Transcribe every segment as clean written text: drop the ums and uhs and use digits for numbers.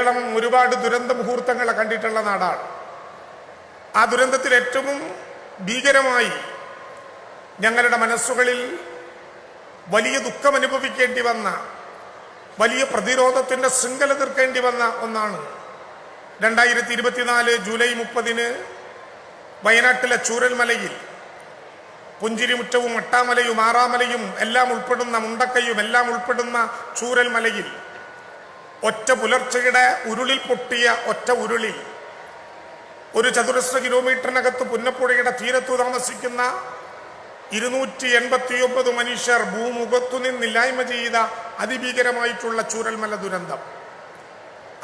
കേരളം ഒരുപാട് ദുരന്ത മുഹൂർത്തങ്ങളെ കണ്ടിട്ടുള്ള നാടാണ്. ആ ദുരന്തത്തിൽ ഏറ്റവും ഭീകരമായി ഞങ്ങളുടെ മനസ്സുകളിൽ വലിയ ദുഃഖം അനുഭവിക്കേണ്ടി വന്ന, വലിയ പ്രതിരോധത്തിൻ്റെ ശൃംഖല തീർക്കേണ്ടി വന്ന ഒന്നാണ് 2024 ജൂലൈ 30 വയനാട്ടിലെ ചൂരൽമലയിൽ പുഞ്ചിരിമുറ്റവും അട്ടാമലയും ആറാമലയും എല്ലാം ഉൾപ്പെടുന്ന മുണ്ടക്കയും എല്ലാം ഉൾപ്പെടുന്ന ചൂരൽമലയിൽ ഒറ്റ പുലർച്ചയുടെ ഉരുളിൽ പൊട്ടിയ ഒറ്റ ഉരുളിൽ ഒരു ചതുരശ്ര കിലോമീറ്ററിനകത്ത് പുന്നപ്പുഴയുടെ തീരത്തു താമസിക്കുന്ന 289 മനുഷ്യർ ഭൂമുഖത്തു നിന്നില്ലായ്മ ചെയ്ത അതിഭീകരമായിട്ടുള്ള ചൂരൽമല ദുരന്തം.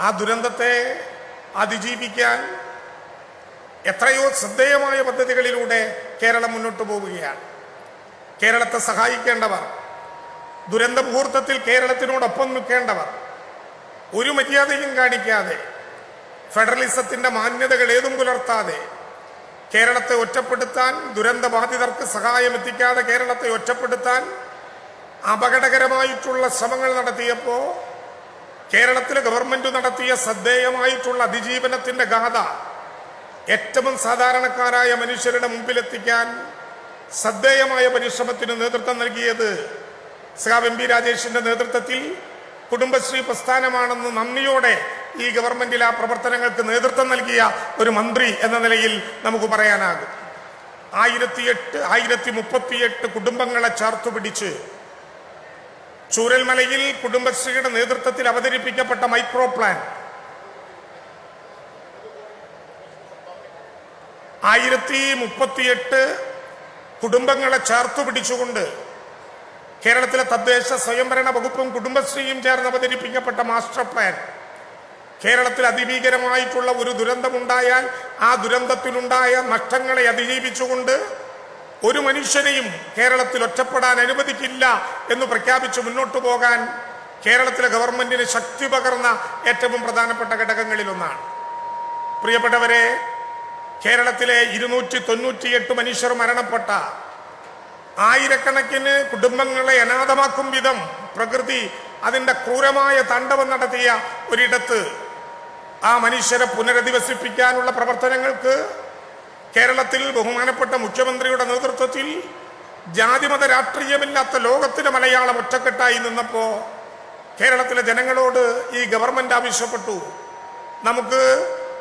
ആ ദുരന്തത്തെ അതിജീവിക്കാൻ എത്രയോ ശ്രദ്ധേയമായ പദ്ധതികളിലൂടെ കേരളം മുന്നോട്ട് പോവുകയാണ്. കേരളത്തെ സഹായിക്കേണ്ടവർ, ദുരന്ത മുഹൂർത്തത്തിൽ കേരളത്തിനോടൊപ്പം നിൽക്കേണ്ടവർ ഒരു മര്യാദയും കാണിക്കാതെ, ഫെഡറലിസത്തിന്റെ മാന്യതകൾ ഏതും പുലർത്താതെ കേരളത്തെ ഒറ്റപ്പെടുത്താൻ, ദുരന്തബാധിതർക്ക് സഹായം എത്തിക്കാതെ കേരളത്തെ ഒറ്റപ്പെടുത്താൻ അപകടകരമായിട്ടുള്ള ശ്രമങ്ങൾ നടത്തിയപ്പോൾ കേരളത്തിലെ ഗവൺമെന്റ് നടത്തിയ ശ്രദ്ധേയമായിട്ടുള്ള അതിജീവനത്തിന്റെ ഗാഥ ഏറ്റവും സാധാരണക്കാരായ മനുഷ്യരുടെ മുമ്പിലെത്തിക്കാൻ ശ്രദ്ധേയമായ പരിശ്രമത്തിന് നേതൃത്വം നൽകിയത് സഖാവ് MP രാജേഷിന്റെ നേതൃത്വത്തിൽ കുടുംബശ്രീ പ്രസ്ഥാനമാണെന്ന് നന്ദിയോടെ ഈ ഗവൺമെന്റിൽ ആ പ്രവർത്തനങ്ങൾക്ക് നേതൃത്വം നൽകിയ ഒരു മന്ത്രി എന്ന നിലയിൽ നമുക്ക് പറയാനാകും. 1038 കുടുംബങ്ങളെ ചേർത്തുപിടിച്ച് ചൂരൽമലയിൽ കുടുംബശ്രീയുടെ നേതൃത്വത്തിൽ അവതരിപ്പിക്കപ്പെട്ട മൈക്രോ പ്ലാൻ 1038 കുടുംബങ്ങളെ ചേർത്തുപിടിച്ചുകൊണ്ട് കേരളത്തിലെ തദ്ദേശ സ്വയംഭരണ വകുപ്പും കുടുംബശ്രീയും ചേർന്ന് അവതരിപ്പിക്കപ്പെട്ട മാസ്റ്റർ പ്ലാൻ കേരളത്തിൽ അതിഭീകരമായിട്ടുള്ള ഒരു ദുരന്തമുണ്ടായാൽ ആ ദുരന്തത്തിലുണ്ടായ നഷ്ടങ്ങളെ അതിജീവിച്ചുകൊണ്ട് ഒരു മനുഷ്യനെയും കേരളത്തിൽ ഒറ്റപ്പെടാൻ അനുവദിക്കില്ല എന്ന് പ്രഖ്യാപിച്ച് മുന്നോട്ടു പോകാൻ കേരളത്തിലെ ഗവൺമെന്റിന് ശക്തി പകർന്ന ഏറ്റവും പ്രധാനപ്പെട്ട ഘടകങ്ങളിലൊന്നാണ്. പ്രിയപ്പെട്ടവരെ, കേരളത്തിലെ 298 മനുഷ്യർ മരണപ്പെട്ട, ആയിരക്കണക്കിന് കുടുംബങ്ങളെ അനാഥമാക്കും വിധം പ്രകൃതി അതിൻ്റെ ക്രൂരമായ താണ്ഡവം നടത്തിയ ഒരിടത്ത് ആ മനുഷ്യരെ പുനരധിവസിപ്പിക്കാനുള്ള പ്രവർത്തനങ്ങൾക്ക് കേരളത്തിൽ ബഹുമാനപ്പെട്ട മുഖ്യമന്ത്രിയുടെ നേതൃത്വത്തിൽ ജാതിമത രാഷ്ട്രീയമില്ലാത്ത ലോകത്തിലെ മലയാളം ഒറ്റക്കെട്ടായി നിന്നപ്പോൾ കേരളത്തിലെ ജനങ്ങളോട് ഈ ഗവൺമെന്റ് ആവശ്യപ്പെട്ടു, നമുക്ക്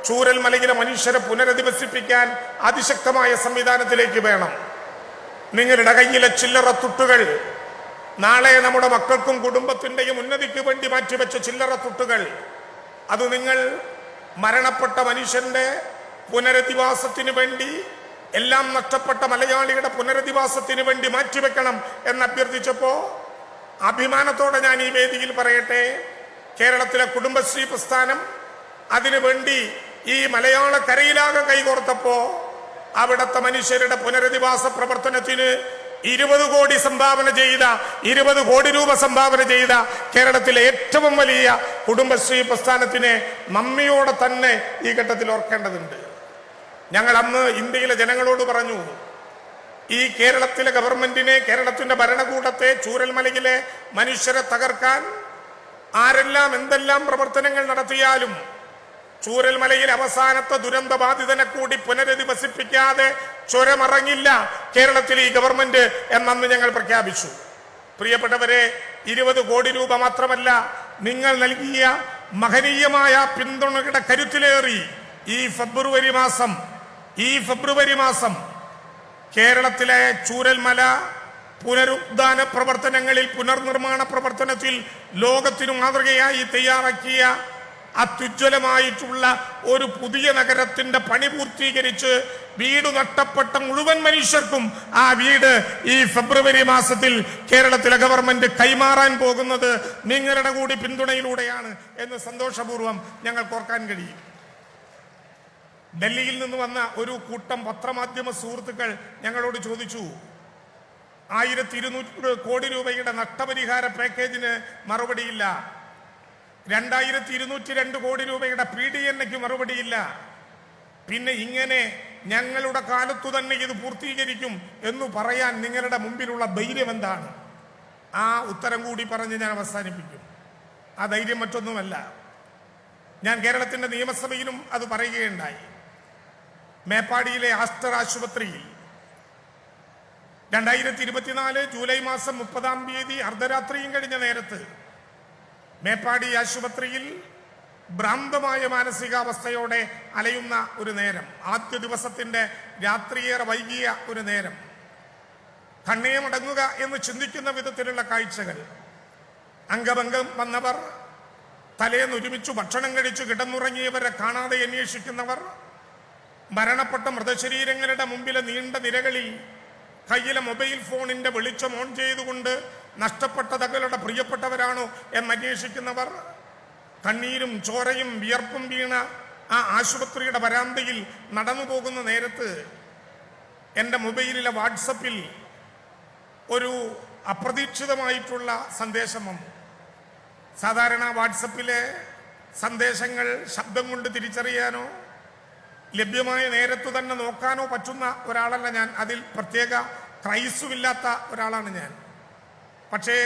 ചൂരൽമലയിലെ മനുഷ്യരെ പുനരധിവസിപ്പിക്കാൻ അതിശക്തമായ സംവിധാനത്തിലേക്ക് വേണം. നിങ്ങളുടെ കയ്യിലെ ചില്ലറ തുട്ടുകൾ, നാളെ നമ്മുടെ മക്കൾക്കും കുടുംബത്തിൻ്റെയും ഉന്നതിക്ക് വേണ്ടി മാറ്റിവെച്ച ചില്ലറ തുട്ടുകൾ, അത് നിങ്ങൾ മരണപ്പെട്ട മനുഷ്യന്റെ പുനരധിവാസത്തിന് വേണ്ടി, എല്ലാം നഷ്ടപ്പെട്ട മലയാളിയുടെ പുനരധിവാസത്തിന് വേണ്ടി മാറ്റിവെക്കണം എന്ന് അഭ്യർത്ഥിച്ചപ്പോൾ അഭിമാനത്തോടെ ഞാൻ ഈ വേദിയിൽ പറയട്ടെ, കേരളത്തിലെ കുടുംബശ്രീ പ്രസ്ഥാനം അതിനുവേണ്ടി ഈ മലയാള കരയിലാകെ കൈകോർത്തപ്പോൾ അവിടുത്തെ മനുഷ്യരുടെ പുനരധിവാസ പ്രവർത്തനത്തിന് 20 കോടി സംഭാവന ചെയ്ത, 20 കോടി രൂപ സംഭാവന ചെയ്ത കേരളത്തിലെ ഏറ്റവും വലിയ കുടുംബശ്രീ പ്രസ്ഥാനത്തിനെ നന്ദിയോടെ തന്നെ ഈ ഘട്ടത്തിൽ ഓർക്കേണ്ടതുണ്ട്. ഞങ്ങൾ അന്ന് ഇന്ത്യയിലെ ജനങ്ങളോട് പറഞ്ഞു, ഈ കേരളത്തിലെ ഗവൺമെന്റിനെ, കേരളത്തിന്റെ ഭരണകൂടത്തെ ചൂരൽമലയിലെ മനുഷ്യരെ തകർക്കാൻ ആരെല്ലാം എന്തെല്ലാം പ്രവർത്തനങ്ങൾ നടത്തിയാലും ചൂരൽമലയിൽ അവസാനത്തെ ദുരന്ത ബാധിതനെ കൂടി പുനരധിവസിപ്പിക്കാതെ ചുരമിറങ്ങില്ല കേരളത്തിൽ ഈ ഗവൺമെന്റ് എന്നന്ന് ഞങ്ങൾ പ്രഖ്യാപിച്ചു. പ്രിയപ്പെട്ടവരെ, 20 കോടി രൂപ മാത്രമല്ല, നിങ്ങൾ നൽകിയ മഹനീയമായ പിന്തുണയുടെ കരുത്തിലേറി ഈ ഫെബ്രുവരി മാസം കേരളത്തിലെ ചൂരൽമല പുനരുദ്ധാന പ്രവർത്തനങ്ങളിൽ, പുനർനിർമ്മാണ പ്രവർത്തനത്തിൽ ലോകത്തിനു മാതൃകയായി തയ്യാറാക്കിയ അത്യുജ്വലമായിട്ടുള്ള ഒരു പുതിയ നഗരത്തിന്റെ പണി പൂർത്തീകരിച്ച് വീട് നഷ്ടപ്പെട്ട മുഴുവൻ മനുഷ്യർക്കും ആ വീട് ഈ ഫെബ്രുവരി മാസത്തിൽ കേരളത്തിലെ ഗവൺമെന്റ് കൈമാറാൻ പോകുന്നത് നിങ്ങളുടെ കൂടി പിന്തുണയിലൂടെയാണ് എന്ന് സന്തോഷപൂർവ്വം ഞങ്ങൾക്ക് ഓർക്കാൻ കഴിയും. ഡൽഹിയിൽ നിന്ന് വന്ന ഒരു കൂട്ടം പത്രമാധ്യമ സുഹൃത്തുക്കൾ ഞങ്ങളോട് ചോദിച്ചു, 1200 കോടി രൂപയുടെ നഷ്ടപരിഹാര പാക്കേജിന് മറുപടിയില്ല, 2202 കോടി രൂപയുടെ PDNക്ക് മറുപടിയില്ല, പിന്നെ ഇങ്ങനെ ഞങ്ങളുടെ കാലത്തു തന്നെ ഇത് പൂർത്തീകരിക്കും എന്ന് പറയാൻ നിങ്ങളുടെ മുമ്പിലുള്ള ധൈര്യം എന്താണ്? ആ ഉത്തരം കൂടി പറഞ്ഞ് ഞാൻ അവസാനിപ്പിക്കും. ആ ധൈര്യം മറ്റൊന്നുമല്ല, ഞാൻ കേരളത്തിൻ്റെ നിയമസഭയിലും അത് പറയുകയുണ്ടായി. മേപ്പാടിയിലെ ആസ്റ്റർ ആശുപത്രിയിൽ 2024 ജൂലൈ മാസം 30-ാം തീയതി അർദ്ധരാത്രിയും കഴിഞ്ഞ നേരത്ത് മേപ്പാടി ആശുപത്രിയിൽ ഭ്രാന്തമായ മാനസികാവസ്ഥയോടെ അലയുന്ന ഒരു നേരം, ആദ്യ ദിവസത്തിൻ്റെ രാത്രിയേറെ വൈകിയ ഒരു നേരം, കണ്ണേമടങ്ങുക എന്ന് ചിന്തിക്കുന്ന വിധത്തിലുള്ള കാഴ്ചകൾ. അംഗഭംഗം വന്നവർ, തലേന്ന് ഒരുമിച്ചു ഭക്ഷണം കഴിച്ചു കിടന്നുറങ്ങിയവരെ കാണാതെ അന്വേഷിക്കുന്നവർ, മരണപ്പെട്ട മൃതശരീരങ്ങളുടെ മുമ്പിലെ നീണ്ട നിരകളിൽ കയ്യിലെ മൊബൈൽ ഫോണിൻ്റെ വെളിച്ചം ഓൺ ചെയ്തുകൊണ്ട് നഷ്ടപ്പെട്ട തങ്ങളുടെ പ്രിയപ്പെട്ടവരാണോ എന്നന്വേഷിക്കുന്നവർ, കണ്ണീരും ചോരയും വിയർപ്പും വീണ ആ ആശുപത്രിയുടെ വരാന്തയിൽ നടന്നു പോകുന്ന നേരത്ത് എൻ്റെ മൊബൈലിലെ വാട്സപ്പിൽ ഒരു അപ്രതീക്ഷിതമായിട്ടുള്ള സന്ദേശം വന്നു. സാധാരണ വാട്സപ്പിലെ സന്ദേശങ്ങൾ ശബ്ദം കൊണ്ട് തിരിച്ചറിയാനോ ലഭ്യമായ നേരത്തു തന്നെ നോക്കാനോ പറ്റുന്ന ഒരാളല്ല ഞാൻ. അതിൽ പ്രത്യേക ക്രൈസുമില്ലാത്ത ഒരാളാണ് ഞാൻ. പക്ഷേ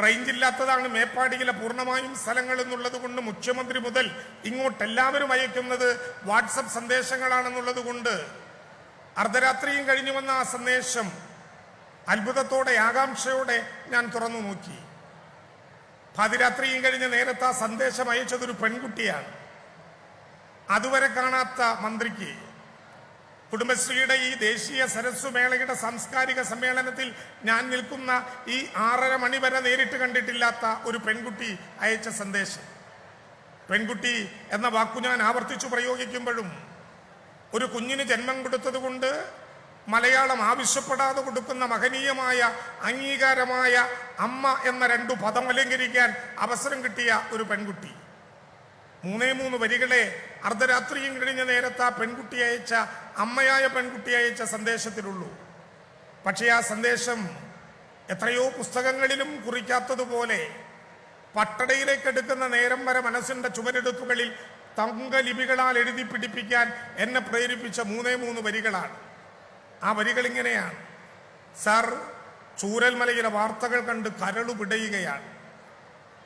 റേഞ്ചില്ലാത്തതാണ് മേപ്പാടിയിലെ പൂർണ്ണമായും സ്ഥലങ്ങൾ എന്നുള്ളത് കൊണ്ട് മുഖ്യമന്ത്രി മുതൽ ഇങ്ങോട്ടെല്ലാവരും അയക്കുന്നത് വാട്സപ്പ് സന്ദേശങ്ങളാണെന്നുള്ളത് കൊണ്ട് അർദ്ധരാത്രിയും കഴിഞ്ഞു വന്ന ആ സന്ദേശം അത്ഭുതത്തോടെ ആകാംക്ഷയോടെ ഞാൻ തുറന്നു നോക്കി. പാതിരാത്രിയും കഴിഞ്ഞ നേരത്തെ ആ സന്ദേശം അയച്ചതൊരു പെൺകുട്ടിയാണ്. അതുവരെ കാണാത്ത മന്ത്രിക്ക് കുടുംബശ്രീയുടെ ഈ ദേശീയ സരസ്വമേളയുടെ സാംസ്കാരിക സമ്മേളനത്തിൽ ഞാൻ നിൽക്കുന്ന ഈ 6:30 മണി വരെ നേരിട്ട് കണ്ടിട്ടില്ലാത്ത ഒരു പെൺകുട്ടി അയച്ച സന്ദേശം. പെൺകുട്ടി എന്ന വാക്കു ഞാൻ ആവർത്തിച്ചു പ്രയോഗിക്കുമ്പോഴും ഒരു കുഞ്ഞിന് ജന്മം കൊടുത്തതുകൊണ്ട് മലയാളം ആവശ്യപ്പെടാതെ കൊടുക്കുന്ന മഹനീയമായ അംഗീകാരമായ അമ്മ എന്ന 2 പദം അലങ്കരിക്കാൻ അവസരം കിട്ടിയ ഒരു പെൺകുട്ടി. 3 വരികളെ അർദ്ധരാത്രിയും കഴിഞ്ഞ നേരത്തെ ആ പെൺകുട്ടി അയച്ച, അമ്മയായ പെൺകുട്ടി അയച്ച സന്ദേശത്തിലുള്ളൂ. പക്ഷേ ആ സന്ദേശം എത്രയോ പുസ്തകങ്ങളിലും കുറിക്കാത്തതുപോലെ പട്ടടയിലേക്ക് എടുക്കുന്ന നേരം വരെ മനസ്സിൻ്റെ ചുവരെടുത്തുകളിൽ തങ്കലിപികളാൽ എഴുതി പിടിപ്പിക്കാൻ എന്നെ പ്രേരിപ്പിച്ച 3 വരികളാണ്. ആ വരികൾ ഇങ്ങനെയാണ്: സാർ, ചൂരൽമലയിലെ വാർത്തകൾ കണ്ട് കരളു പിടയുകയാണ്.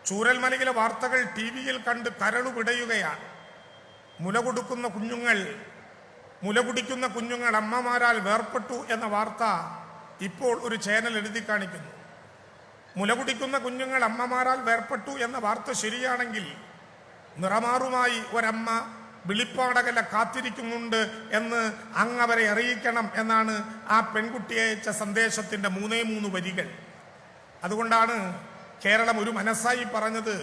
ചൂരൽമലയിലെ വാർത്തകൾ TV-യിൽ കണ്ട് കരളു പിടയുകയാണ്. മുല കുടിക്കുന്ന കുഞ്ഞുങ്ങൾ അമ്മമാരാൽ വേർപെട്ടു എന്ന വാർത്ത ഇപ്പോൾ ഒരു ചാനൽ എഴുതി കാണിക്കുന്നു. മുല കുടിക്കുന്ന കുഞ്ഞുങ്ങൾ അമ്മമാരാൽ വേർപെട്ടു എന്ന വാർത്ത ശരിയാണെങ്കിൽ നിറമാറുമായി ഒരമ്മ വിളിപ്പാടകല കാത്തിരിക്കുന്നുണ്ട് എന്ന് അങ്ങ് അവരെ അറിയിക്കണം എന്നാണ് ആ പെൺകുട്ടി അയച്ച സന്ദേശത്തിൻ്റെ 3 വരികൾ. അതുകൊണ്ടാണ് കേരളം ഒരു മനസ്സായി പറഞ്ഞത്,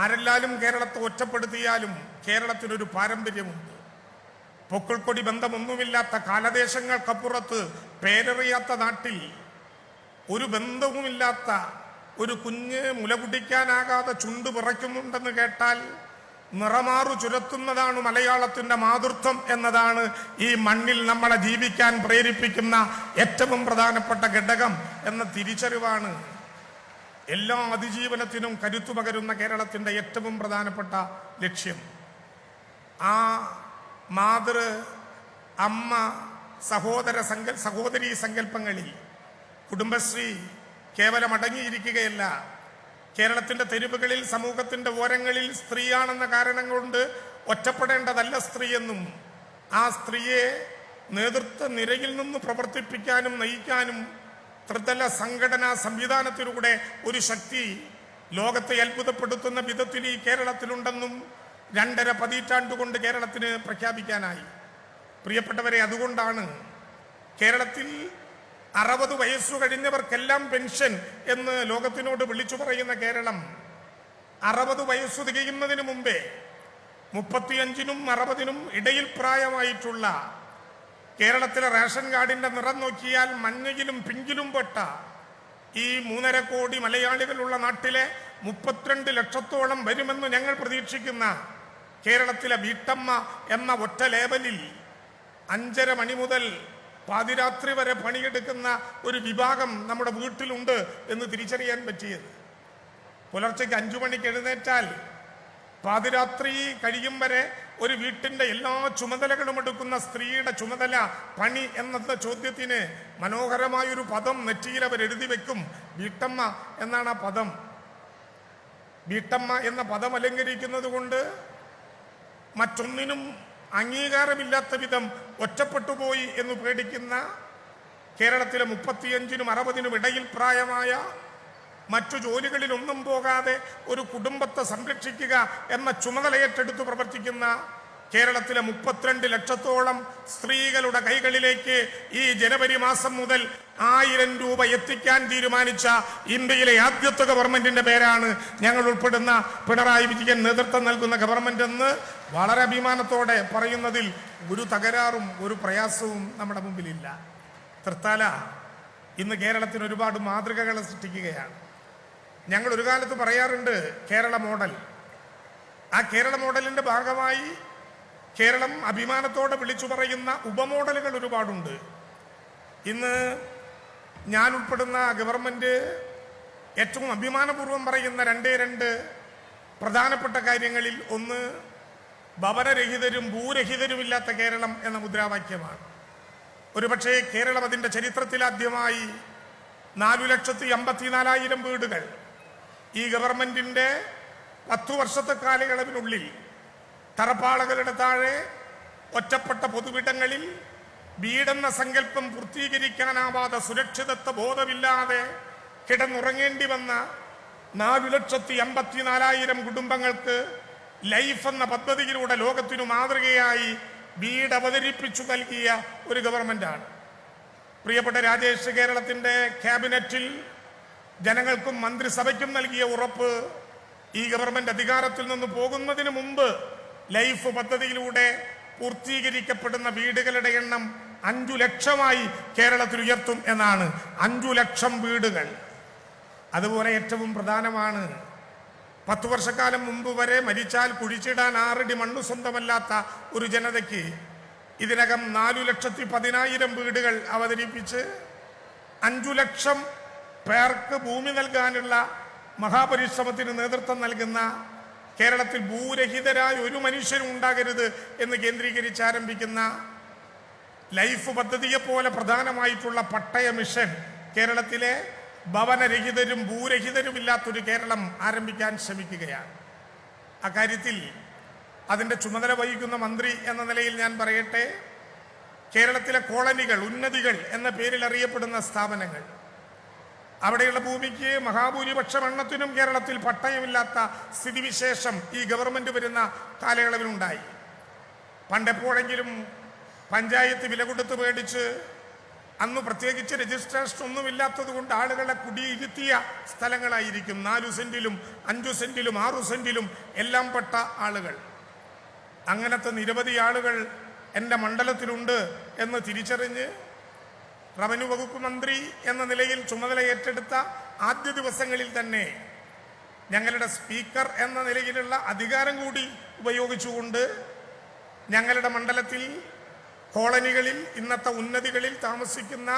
ആരെല്ലാലും കേരളത്തെ ഒറ്റപ്പെടുത്തിയാലും കേരളത്തിനൊരു പാരമ്പര്യമുണ്ട്. പൊക്കിൾക്കൊടി ബന്ധമൊന്നുമില്ലാത്ത കാലദേശങ്ങൾക്കപ്പുറത്ത് പേരറിയാത്ത നാട്ടിൽ ഒരു ബന്ധവുമില്ലാത്ത ഒരു കുഞ്ഞ് മുല കുടിക്കാനാകാതെ ചുണ്ടു വിറയ്ക്കുന്നുണ്ടെന്ന് കേട്ടാൽ നിറമാറു ചുരത്തുന്നതാണ് മലയാളത്തിൻ്റെ മാതൃത്വം എന്നതാണ് ഈ മണ്ണിൽ നമ്മളെ ജീവിക്കാൻ പ്രേരിപ്പിക്കുന്ന ഏറ്റവും പ്രധാനപ്പെട്ട ഘടകം എന്ന തിരിച്ചറിവാണ് എല്ലാ അതിജീവനത്തിനും കരുത്തു പകരുന്ന കേരളത്തിൻ്റെ ഏറ്റവും പ്രധാനപ്പെട്ട ലക്ഷ്യം. ആ മാതൃ, അമ്മ, സഹോദരീ സങ്കല്പങ്ങളിൽ കുടുംബശ്രീ കേവലം അടങ്ങിയിരിക്കുകയല്ല. കേരളത്തിൻ്റെ തെരുവുകളിൽ, സമൂഹത്തിൻ്റെ ഓരങ്ങളിൽ സ്ത്രീയാണെന്ന കാരണം കൊണ്ട് ഒറ്റപ്പെടേണ്ടതല്ല സ്ത്രീയെന്നും ആ സ്ത്രീയെ നേതൃത്വ നിരയിൽ നിന്ന് പ്രവർത്തിപ്പിക്കാനും നയിക്കാനും ത്രിതല സംഘടനാ സംവിധാനത്തിലൂടെ ഒരു ശക്തി ലോകത്തെ അത്ഭുതപ്പെടുത്തുന്ന വിധത്തിൽ ഈ കേരളത്തിലുണ്ടെന്നും 2.5 പതിറ്റാണ്ടുകൊണ്ട് കേരളത്തിന് പ്രഖ്യാപിക്കാനായി. പ്രിയപ്പെട്ടവരെ, അതുകൊണ്ടാണ് കേരളത്തിൽ 60 വയസ്സു കഴിഞ്ഞവർക്കെല്ലാം പെൻഷൻ എന്ന് ലോകത്തിനോട് വിളിച്ചു പറയുന്ന കേരളം 60 വയസ്സു തികയുന്നതിന് മുമ്പേ 35-നും 60-നും ഇടയിൽ പ്രായമായിട്ടുള്ള, കേരളത്തിലെ റേഷൻ കാർഡിൻ്റെ നിറം നോക്കിയാൽ മഞ്ഞയിലും പിങ്കിലും പെട്ട ഈ 3.5 കോടി മലയാളികളുള്ള നാട്ടിലെ 32 ലക്ഷത്തോളം വരുമെന്ന് ഞങ്ങൾ പ്രതീക്ഷിക്കുന്ന കേരളത്തിലെ വീട്ടമ്മ എന്ന ഒറ്റ ലേബലിൽ 5:30 മണി മുതൽ പാതിരാത്രി വരെ പണിയെടുക്കുന്ന ഒരു വിഭാഗം നമ്മുടെ വീട്ടിലുണ്ട് എന്ന് തിരിച്ചറിയാൻ പറ്റിയത്. പുലർച്ചയ്ക്ക് 5 മണിക്ക് എഴുന്നേറ്റാൽ പാതിരാത്രി കഴിയും വരെ ഒരു വീട്ടിൻ്റെ എല്ലാ ചുമതലകളും എടുക്കുന്ന സ്ത്രീയുടെ ചുമതല പണി എന്ന ചോദ്യത്തിന് മനോഹരമായൊരു പദം നെറ്റിയിൽ അവർ എഴുതി വെക്കും. വീട്ടമ്മ എന്നാണ് ആ പദം. വീട്ടമ്മ എന്ന പദം അലങ്കരിക്കുന്നത് കൊണ്ട് മറ്റൊന്നിനും അംഗീകാരമില്ലാത്ത വിധം ഒറ്റപ്പെട്ടുപോയി എന്ന് പേടിക്കുന്ന കേരളത്തിലെ 35-നും 60-നും ഇടയിൽ പ്രായമായ മറ്റു ജോലികളിലൊന്നും പോകാതെ ഒരു കുടുംബത്തെ സംരക്ഷിക്കുക എന്ന ചുമതല ഏറ്റെടുത്ത് പ്രവർത്തിക്കുന്ന കേരളത്തിലെ 32 ലക്ഷത്തോളം സ്ത്രീകളുടെ കൈകളിലേക്ക് ഈ ജനുവരി മാസം മുതൽ 1000 രൂപ എത്തിക്കാൻ തീരുമാനിച്ച ഇന്ത്യയിലെ ആദ്യത്തെ ഗവൺമെന്റിന്റെ പേരാണ് ഞങ്ങൾ ഉൾപ്പെടുന്ന പിണറായി വിജയൻ നേതൃത്വം നൽകുന്ന ഗവൺമെന്റ് എന്ന് വളരെ അഭിമാനത്തോടെ പറയുന്നതിൽ ഒരു തകരാറും ഒരു പ്രയാസവും നമ്മുടെ മുമ്പിലില്ല. തൃത്താല ഇന്ന് കേരളത്തിന് ഒരുപാട് മാതൃകകൾ സൃഷ്ടിക്കുകയാണ്. ഞങ്ങൾ ഒരു കാലത്ത് പറയാറുണ്ട് കേരള മോഡൽ. ആ കേരള മോഡലിന്റെ ഭാഗമായി കേരളം അഭിമാനത്തോടെ വിളിച്ചു പറയുന്ന ഉപമോഡലുകൾ ഒരുപാടുണ്ട്. ഇന്ന് ഞാൻ ഉൾപ്പെടുന്ന ഗവൺമെന്റ് ഏറ്റവും അഭിമാനപൂർവ്വം പറയുന്ന രണ്ട് പ്രധാനപ്പെട്ട കാര്യങ്ങളിൽ ഒന്ന് ഭവനരഹിതരും ഭൂരഹിതരുമില്ലാത്ത കേരളം എന്ന മുദ്രാവാക്യമാണ്. ഒരുപക്ഷെ കേരളം അതിൻ്റെ ചരിത്രത്തിലാദ്യമായി 4,54,000 വീടുകൾ ഈ ഗവൺമെന്റിന്റെ 10 വർഷത്തെ കാലയളവിനുള്ളിൽ തറപ്പാളകളുടെ താഴെ ഒറ്റപ്പെട്ട പൊതുവിടങ്ങളിൽ വീടെന്ന സങ്കല്പം പൂർത്തീകരിക്കാനാവാതെ സുരക്ഷിതത്വ ബോധമില്ലാതെ കിടന്നുറങ്ങേണ്ടി വന്ന 4,54,000 കുടുംബങ്ങൾക്ക് ലൈഫ് എന്ന പദ്ധതിയിലൂടെ ലോകത്തിനു മാതൃകയായി വീട് അവതരിപ്പിച്ചു നൽകിയ ഒരു ഗവൺമെന്റാണ്. പ്രിയപ്പെട്ട രാജേഷ്, കേരളത്തിന്റെ ക്യാബിനറ്റിൽ ജനങ്ങൾക്കും മന്ത്രിസഭയ്ക്കും നൽകിയ ഉറപ്പ് ഈ ഗവൺമെന്റ് അധികാരത്തിൽ നിന്ന് പോകുന്നതിന് മുമ്പ് ലൈഫ് പദ്ധതിയിലൂടെ പൂർത്തീകരിക്കപ്പെടുന്ന വീടുകളുടെ എണ്ണം 5 ലക്ഷമായി കേരളത്തിൽ ഉയർത്തും എന്നാണ്. 5 ലക്ഷം വീടുകൾ. അതുപോലെ ഏറ്റവും പ്രധാനമാണ് 10 വർഷക്കാലം മുമ്പ് വരെ മരിച്ചാൽ കുഴിച്ചിടാൻ 6 അടി മണ്ണ് സ്വന്തമല്ലാത്ത ഒരു ജനതയ്ക്ക് ഇതിനകം 4,10,000 വീടുകൾ അവതരിപ്പിച്ച് 5 ലക്ഷം പേർക്ക് ഭൂമി നൽകാനുള്ള മഹാപരിശ്രമത്തിന് നേതൃത്വം നൽകുന്ന കേരളത്തിൽ ഭൂരഹിതരായ ഒരു മനുഷ്യരും ഉണ്ടാകരുത് എന്ന് കേന്ദ്രീകരിച്ച് ആരംഭിക്കുന്ന ലൈഫ് പദ്ധതിയെപ്പോലെ പ്രധാനമായിട്ടുള്ള പട്ടയ മിഷൻ കേരളത്തിലെ ഭവനരഹിതരും ഭൂരഹിതരുമില്ലാത്തൊരു കേരളം ആരംഭിക്കാൻ ശ്രമിക്കുകയാണ്. അക്കാര്യത്തിൽ അതിൻ്റെ ചുമതല വഹിക്കുന്ന മന്ത്രി എന്ന നിലയിൽ ഞാൻ പറയട്ടെ, കേരളത്തിലെ കോളനികൾ, ഉന്നതികൾ എന്ന പേരിൽ അറിയപ്പെടുന്ന സ്ഥാപനങ്ങൾ, അവിടെയുള്ള ഭൂമിക്ക് മഹാഭൂരിപക്ഷം എണ്ണത്തിനും കേരളത്തിൽ പട്ടയമില്ലാത്ത സ്ഥിതിവിശേഷം ഈ ഗവൺമെന്റ് വരുന്ന കാലയളവിലുണ്ടായി. പണ്ടെപ്പോഴെങ്കിലും പഞ്ചായത്ത് വില കൊടുത്ത് മേടിച്ച് അന്ന് പ്രത്യേകിച്ച് രജിസ്ട്രേഷൻ ഒന്നുമില്ലാത്തത് കൊണ്ട് ആളുകളെ കുടിയിരുത്തിയ സ്ഥലങ്ങളായിരിക്കും. 4 സെന്റിലും 5 സെന്റിലും 6 സെന്റിലും എല്ലാം പെട്ട ആളുകൾ. അങ്ങനത്തെ നിരവധി ആളുകൾ എൻ്റെ മണ്ഡലത്തിലുണ്ട് എന്ന് തിരിച്ചറിഞ്ഞ് റവന്യൂ വകുപ്പ് മന്ത്രി എന്ന നിലയിൽ ചുമതല ഏറ്റെടുത്ത ആദ്യ ദിവസങ്ങളിൽ തന്നെ ഞങ്ങളുടെ സ്പീക്കർ എന്ന നിലയിലുള്ള അധികാരം കൂടി ഉപയോഗിച്ചുകൊണ്ട് ഞങ്ങളുടെ മണ്ഡലത്തിൽ കോളനികളിൽ, ഇന്നത്തെ ഉന്നതികളിൽ താമസിക്കുന്ന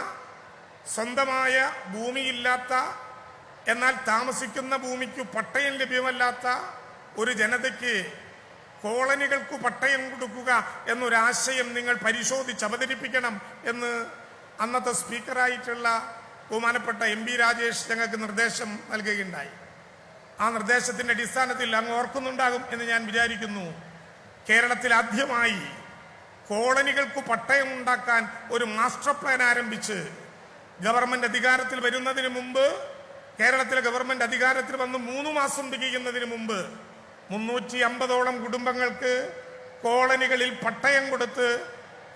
സ്വന്തമായ ഭൂമിയില്ലാത്ത, എന്നാൽ താമസിക്കുന്ന ഭൂമിക്ക് പട്ടയം ലഭ്യമല്ലാത്ത ഒരു ജനതയ്ക്ക് കോളനികൾക്ക് പട്ടയം കൊടുക്കുക എന്നൊരാശയം നിങ്ങൾ പരിശോധിച്ച് അവതരിപ്പിക്കണം എന്ന് അന്നത്തെ സ്പീക്കറായിട്ടുള്ള ബഹുമാനപ്പെട്ട MP രാജേഷ് ഞങ്ങൾക്ക് നിർദ്ദേശം നൽകുകയുണ്ടായി. ആ നിർദ്ദേശത്തിൻ്റെ അടിസ്ഥാനത്തിൽ അങ്ങ് ഓർക്കുന്നുണ്ടാകും എന്ന് ഞാൻ വിചാരിക്കുന്നു, കേരളത്തിൽ ആദ്യമായി കോളനികൾക്ക് പട്ടയം ഉണ്ടാക്കാൻ ഒരു മാസ്റ്റർ പ്ലാൻ ആരംഭിച്ച് ഗവൺമെന്റ് അധികാരത്തിൽ വരുന്നതിന് മുമ്പ്, കേരളത്തിലെ ഗവൺമെന്റ് അധികാരത്തിൽ വന്ന് 3 മാസം തികയുന്നതിന് മുമ്പ് 350ഓളം കുടുംബങ്ങൾക്ക് കോളനികളിൽ പട്ടയം കൊടുത്ത്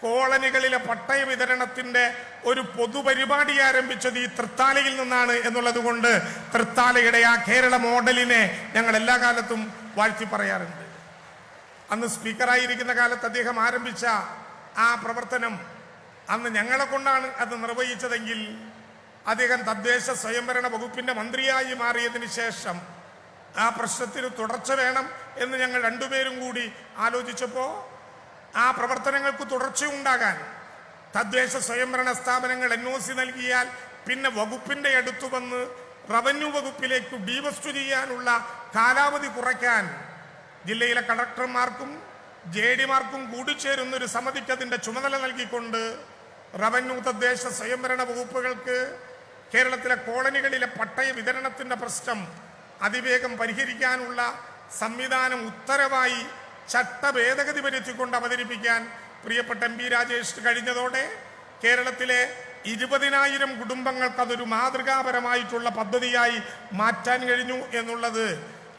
കോളനികളിലെ പട്ടയ വിതരണത്തിന്റെ ഒരു പൊതുപരിപാടി ആരംഭിച്ചത് ഈ തൃത്താലയിൽ നിന്നാണ് എന്നുള്ളത് കൊണ്ട് തൃത്താലയുടെ ആ കേരള മോഡലിനെ ഞങ്ങൾ എല്ലാ കാലത്തും വാഴ്ത്തി പറയാറുണ്ട്. അന്ന് സ്പീക്കറായിരിക്കുന്ന കാലത്ത് അദ്ദേഹം ആരംഭിച്ച ആ പ്രവർത്തനം അന്ന് ഞങ്ങളെ കൊണ്ടാണ് അത് നിർവഹിച്ചതെങ്കിൽ അദ്ദേഹം തദ്ദേശ സ്വയംഭരണ വകുപ്പിന്റെ മന്ത്രിയായി മാറിയതിന് ശേഷം ആ പ്രശ്നത്തിന് തുടർച്ച വേണം എന്ന് ഞങ്ങൾ രണ്ടുപേരും കൂടി ആലോചിച്ചപ്പോൾ ആ പ്രവർത്തനങ്ങൾക്ക് തുടർച്ചയുണ്ടാകാൻ തദ്ദേശ സ്വയംഭരണ സ്ഥാപനങ്ങൾ NOC നൽകിയാൽ പിന്നെ വകുപ്പിന്റെ അടുത്തു വന്ന് റവന്യൂ വകുപ്പിലേക്ക് ഡീവസ്റ്റ് ചെയ്യാനുള്ള കാലാവധി കുറയ്ക്കാൻ ജില്ലയിലെ കളക്ടർമാർക്കും JD-മാർക്കും കൂടിച്ചേരുന്നൊരു സമിതിക്ക് അതിൻ്റെ ചുമതല നൽകിക്കൊണ്ട് റവന്യൂ, തദ്ദേശ സ്വയംഭരണ വകുപ്പുകൾക്ക് കേരളത്തിലെ കോളനികളിലെ പട്ടയ വിതരണത്തിൻ്റെ പ്രശ്നം അതിവേഗം പരിഹരിക്കാനുള്ള സംവിധാനം ഉത്തരവായി ചട്ടഭേദഗതി വരുത്തിക്കൊണ്ട് അവതരിപ്പിക്കാൻ പ്രിയപ്പെട്ട MP രാജേഷ് കഴിഞ്ഞതോടെ കേരളത്തിലെ 20,000 കുടുംബങ്ങൾക്ക് അതൊരു മാതൃകാപരമായിട്ടുള്ള പദ്ധതിയായി മാറ്റാൻ കഴിഞ്ഞു എന്നുള്ളത്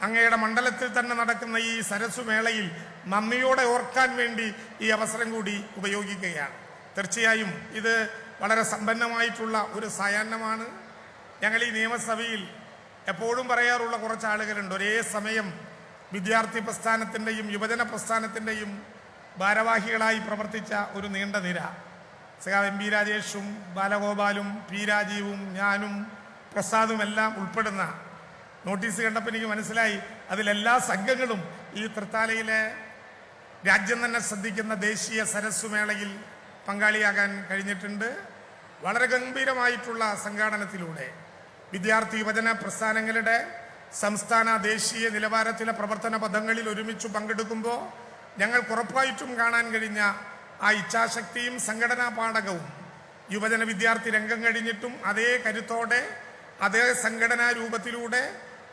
അങ്ങയുടെ മണ്ഡലത്തിൽ തന്നെ നടക്കുന്ന ഈ സരസ്വ മേളയിൽ നന്ദിയോടെ ഓർക്കാൻ വേണ്ടി ഈ അവസരം കൂടി ഉപയോഗിക്കുകയാണ്. തീർച്ചയായും ഇത് വളരെ സമ്പന്നമായിട്ടുള്ള ഒരു സായാഹ്നമാണ്. ഞങ്ങൾ ഈ നിയമസഭയിൽ എപ്പോഴും പറയാറുള്ള കുറച്ച് ആളുകളുണ്ട്. ഒരേ സമയം വിദ്യാർത്ഥി പ്രസ്ഥാനത്തിൻ്റെയും യുവജന പ്രസ്ഥാനത്തിൻ്റെയും ഭാരവാഹികളായി പ്രവർത്തിച്ച ഒരു നീണ്ട നിര. സഖാവ് MP രാജേഷും ബാലഗോപാലും P രാജീവും ഞാനും പ്രസാദും എല്ലാം ഉൾപ്പെടുന്ന നോട്ടീസ് കണ്ടപ്പോൾ എനിക്ക് മനസ്സിലായി അതിലെല്ലാ സംഘങ്ങളും ഈ തൃത്താലയിലെ രാജ്യം തന്നെ ശ്രദ്ധിക്കുന്ന ദേശീയ സരസ്വ മേളയിൽ പങ്കാളിയാകാൻ കഴിഞ്ഞിട്ടുണ്ട്. വളരെ ഗംഭീരമായിട്ടുള്ള സംഘാടനത്തിലൂടെ വിദ്യാർത്ഥി യുവജന പ്രസ്ഥാനങ്ങളുടെ സംസ്ഥാന ദേശീയ നിലവാരത്തിലെ പ്രവർത്തന പദങ്ങളിൽ ഒരുമിച്ച് പങ്കെടുക്കുമ്പോൾ ഞങ്ങൾക്ക് ഉറപ്പായിട്ടും കാണാൻ കഴിഞ്ഞ ആ ഇച്ഛാശക്തിയും സംഘടനാ പാടകവും യുവജന വിദ്യാർത്ഥി രംഗം കഴിഞ്ഞിട്ടും അതേ കരുത്തോടെ അതേ സംഘടനാ രൂപത്തിലൂടെ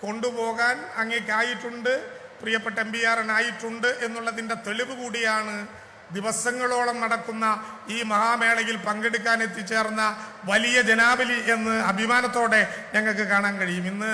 കൊണ്ടുപോകാൻ അങ്ങേക്കായിട്ടുണ്ട്, പ്രിയപ്പെട്ട MPRN ആയിട്ടുണ്ട് എന്നുള്ളതിൻ്റെ തെളിവ് കൂടിയാണ് ദിവസങ്ങളോളം നടക്കുന്ന ഈ മഹാമേളയിൽ പങ്കെടുക്കാൻ എത്തിച്ചേർന്ന വലിയ ജനാവലി എന്ന് അഭിമാനത്തോടെ ഞങ്ങൾക്ക് കാണാൻ കഴിയും. ഇന്ന്